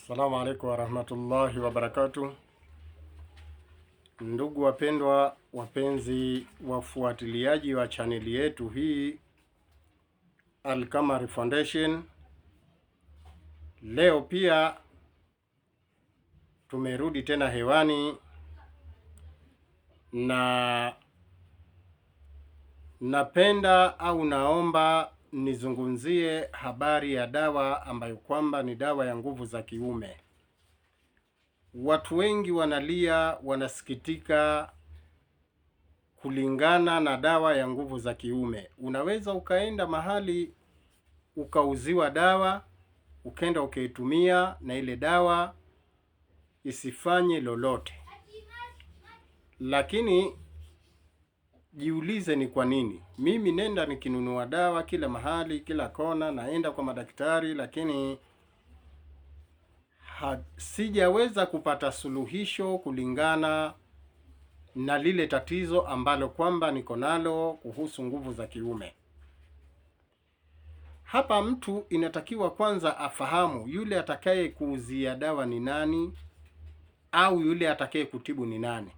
Assalamu alaikum warahmatullahi wabarakatuh. Ndugu wapendwa, wapenzi wafuatiliaji wa chaneli yetu hii Al-Qamar Foundation, leo pia tumerudi tena hewani na napenda au naomba nizungumzie habari ya dawa ambayo kwamba ni dawa ya nguvu za kiume. Watu wengi wanalia, wanasikitika kulingana na dawa ya nguvu za kiume. Unaweza ukaenda mahali ukauziwa dawa, ukenda ukaitumia na ile dawa isifanye lolote. Lakini jiulize ni kwa nini. Mimi nenda nikinunua dawa kila mahali, kila kona, naenda kwa madaktari, lakini sijaweza kupata suluhisho kulingana na lile tatizo ambalo kwamba niko nalo kuhusu nguvu za kiume. Hapa mtu inatakiwa kwanza afahamu yule atakaye kuuzia dawa ni nani, au yule atakaye kutibu ni nani,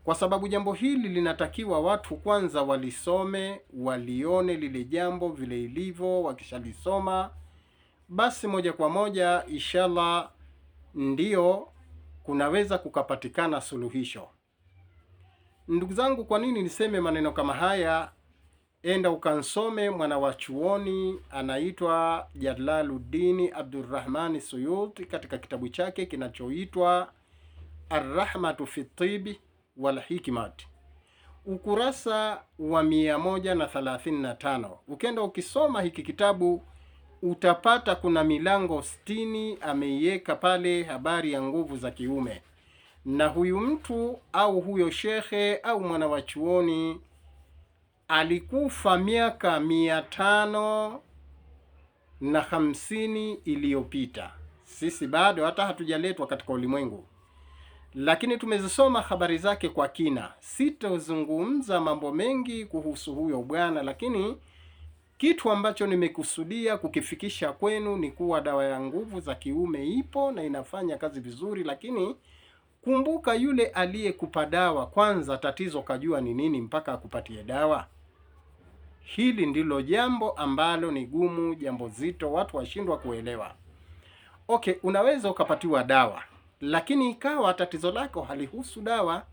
kwa sababu jambo hili linatakiwa watu kwanza walisome, walione lile jambo vile ilivyo. Wakishalisoma basi moja kwa moja inshallah ndio kunaweza kukapatikana suluhisho. Ndugu zangu, kwa nini niseme maneno kama haya? Enda ukansome mwana wa chuoni anaitwa Jalaluddin Abdurrahman Suyuti katika kitabu chake kinachoitwa Ar-Rahmatu fi Tibi wal Hikmat, ukurasa wa 135. Ukenda ukisoma hiki kitabu utapata kuna milango 60 ameiweka pale habari ya nguvu za kiume. Na huyu mtu au huyo shekhe au mwana wa chuoni alikufa miaka 550 iliyopita. Sisi bado hata hatujaletwa katika ulimwengu, lakini tumezisoma habari zake kwa kina. Sitazungumza mambo mengi kuhusu huyo bwana, lakini kitu ambacho nimekusudia kukifikisha kwenu ni kuwa dawa ya nguvu za kiume ipo na inafanya kazi vizuri. Lakini kumbuka, yule aliyekupa dawa kwanza, tatizo kajua ni nini mpaka akupatie dawa. Hili ndilo jambo ambalo ni gumu, jambo zito, watu washindwa kuelewa. Okay, unaweza ukapatiwa dawa lakini ikawa tatizo lako halihusu dawa.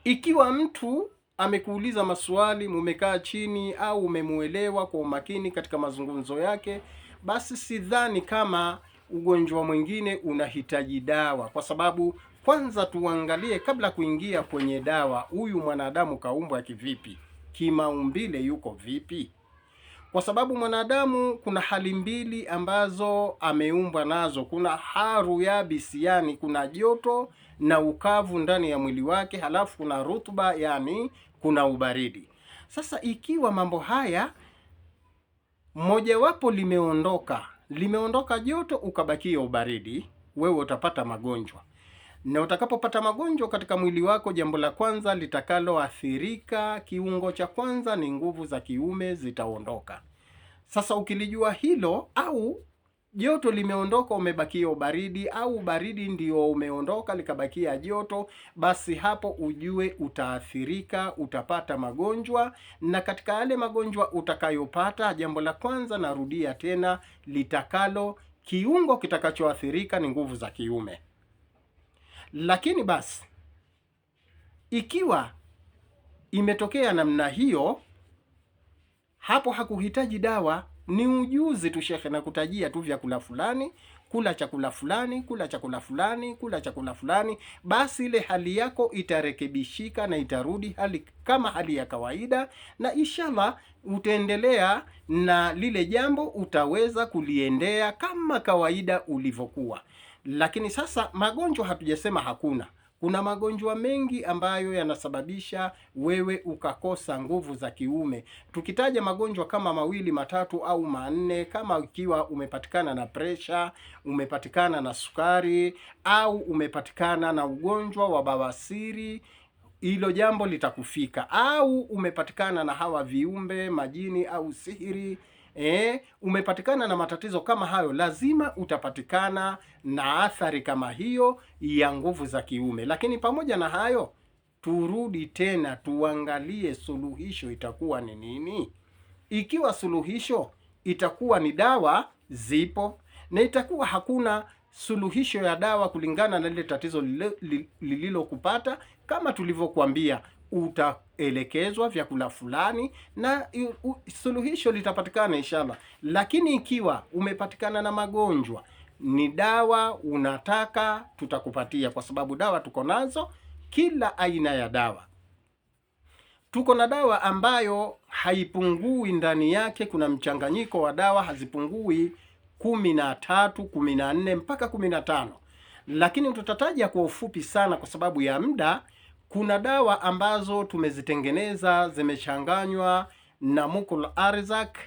Ikiwa mtu amekuuliza maswali, mumekaa chini au umemuelewa kwa umakini katika mazungumzo yake, basi sidhani kama ugonjwa mwingine unahitaji dawa, kwa sababu kwanza tuangalie kabla kuingia kwenye dawa, huyu mwanadamu kaumbwa kivipi, kimaumbile yuko vipi? Kwa sababu mwanadamu kuna hali mbili ambazo ameumbwa nazo. Kuna haru yabisi, yani kuna joto na ukavu ndani ya mwili wake, halafu kuna rutuba, yani kuna ubaridi. Sasa ikiwa mambo haya mojawapo limeondoka joto ukabakia ubaridi, wewe utapata magonjwa. Na utakapopata magonjwa katika mwili wako, jambo la kwanza litakaloathirika, kiungo cha kwanza ni nguvu za kiume zitaondoka. Sasa ukilijua hilo, au joto limeondoka umebakia ubaridi, au baridi ndio umeondoka likabakia joto, basi hapo ujue utaathirika, utapata magonjwa. Na katika yale magonjwa utakayopata, jambo la kwanza narudia tena, kiungo kitakachoathirika ni nguvu za kiume. Lakini basi ikiwa imetokea namna hiyo, hapo hakuhitaji dawa, ni ujuzi tu. Shekhe na kutajia tu vyakula fulani, kula chakula fulani, kula chakula fulani, kula chakula fulani, basi ile hali yako itarekebishika na itarudi hali kama hali ya kawaida, na inshallah utaendelea na lile jambo, utaweza kuliendea kama kawaida ulivyokuwa. Lakini sasa magonjwa hatujasema hakuna. Kuna magonjwa mengi ambayo yanasababisha wewe ukakosa nguvu za kiume. Tukitaja magonjwa kama 2, 3 au 4, kama ikiwa umepatikana na presha, umepatikana na sukari, au umepatikana na ugonjwa wa bawasiri, hilo jambo litakufika. Au umepatikana na hawa viumbe majini au sihiri, umepatikana na matatizo kama hayo, lazima utapatikana na athari kama hiyo ya nguvu za kiume. Lakini pamoja na hayo, turudi tena tuangalie suluhisho itakuwa ni nini. Ikiwa suluhisho itakuwa ni dawa, zipo, na itakuwa hakuna suluhisho ya dawa kulingana na lile tatizo lililokupata, kama tulivyokuambia, utaelekezwa vyakula fulani na suluhisho litapatikana inshallah. Lakini ikiwa umepatikana na magonjwa, ni dawa unataka, tutakupatia, kwa sababu dawa tuko nazo, kila aina ya dawa. Tuko na dawa ambayo haipungui ndani yake, kuna mchanganyiko wa dawa hazipungui 13, 14 mpaka 15, lakini tutataja kwa ufupi sana kwa sababu ya muda. Kuna dawa ambazo tumezitengeneza zimechanganywa na mukul arzak,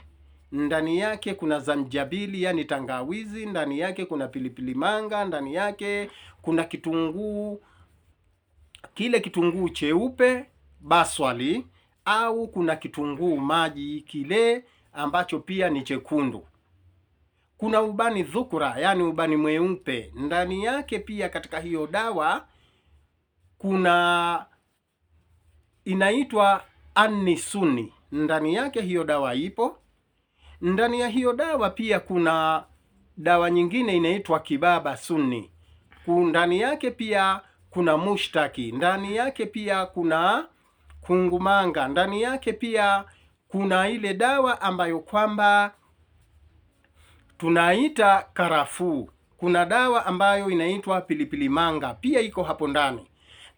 ndani yake kuna zanjabili, yani tangawizi, ndani yake kuna pilipili manga, ndani yake kuna kitunguu, kile kitunguu cheupe baswali, au kuna kitunguu maji kile ambacho pia ni chekundu. Kuna ubani dhukura, yani ubani mweupe ndani yake pia. Katika hiyo dawa kuna inaitwa anisuni, ndani yake hiyo dawa ipo. Ndani ya hiyo dawa pia kuna dawa nyingine inaitwa kibaba sunni, ndani yake pia kuna mushtaki, ndani yake pia kuna kungumanga, ndani yake pia kuna ile dawa ambayo kwamba tunaita karafuu, kuna dawa ambayo inaitwa pilipili manga pia iko hapo ndani.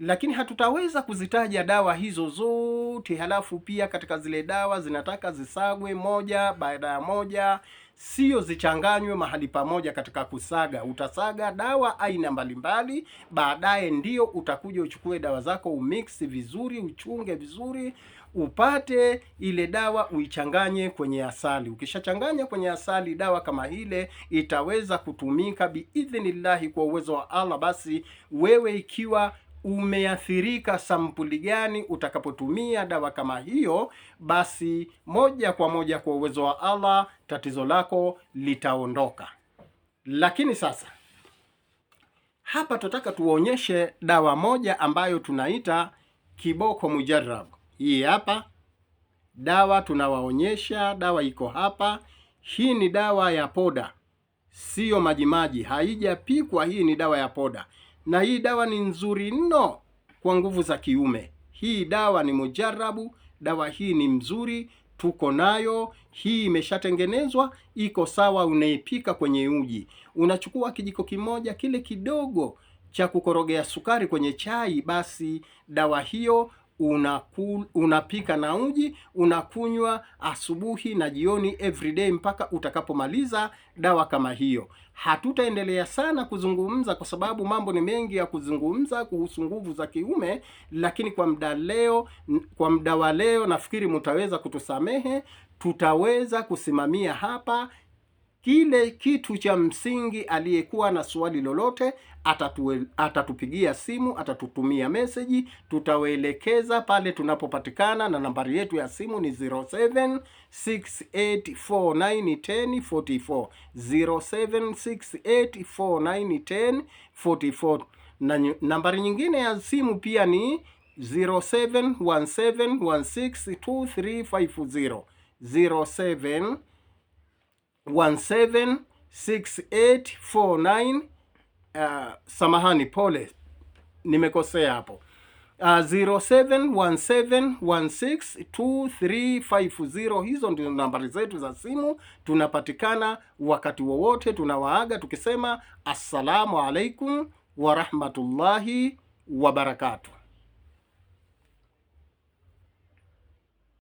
Lakini hatutaweza kuzitaja dawa hizo zote, halafu pia katika zile dawa zinataka zisagwe moja baada ya moja, sio zichanganywe mahali pamoja. Katika kusaga, utasaga dawa aina mbalimbali, baadaye ndio utakuja uchukue dawa zako, umix vizuri, uchunge vizuri, upate ile dawa uichanganye kwenye asali. Ukishachanganya kwenye asali, dawa kama ile itaweza kutumika biidhnillahi kwa uwezo wa Allah. Basi wewe ikiwa umeathirika sampuli gani, utakapotumia dawa kama hiyo, basi moja kwa moja kwa uwezo wa Allah tatizo lako litaondoka. Lakini sasa hapa tunataka tuonyeshe dawa moja ambayo tunaita kiboko mujarrab. Hii hapa dawa tunawaonyesha, dawa iko hapa. Hii ni dawa ya poda, sio majimaji, haijapikwa. Hii ni dawa ya poda, na hii dawa ni nzuri mno kwa nguvu za kiume. Hii dawa ni mujarabu, dawa hii ni mzuri, tuko nayo. Hii imeshatengenezwa, iko sawa, unaipika kwenye uji. Unachukua kijiko kimoja kile kidogo cha kukorogea sukari kwenye chai, basi dawa hiyo unapika na uji, unakunywa asubuhi na jioni everyday mpaka utakapomaliza dawa kama hiyo. Hatutaendelea sana kuzungumza kwa sababu mambo ni mengi ya kuzungumza kuhusu nguvu za kiume, lakini kwa muda wa leo nafikiri mtaweza kutusamehe. Tutaweza kusimamia hapa kile kitu cha msingi. Aliyekuwa na swali lolote atatupigia simu, atatutumia meseji, tutawaelekeza pale tunapopatikana, na nambari yetu ya simu ni 0768491044, 0768491044, na nambari nyingine ya simu pia ni 0717162350, 07176849 samahani, pole, nimekosea hapo. 0717162350. Hizo ndio nambari zetu za simu. Tunapatikana wakati wowote. Tunawaaga tukisema assalamu alaikum wa rahmatullahi wa barakatuh.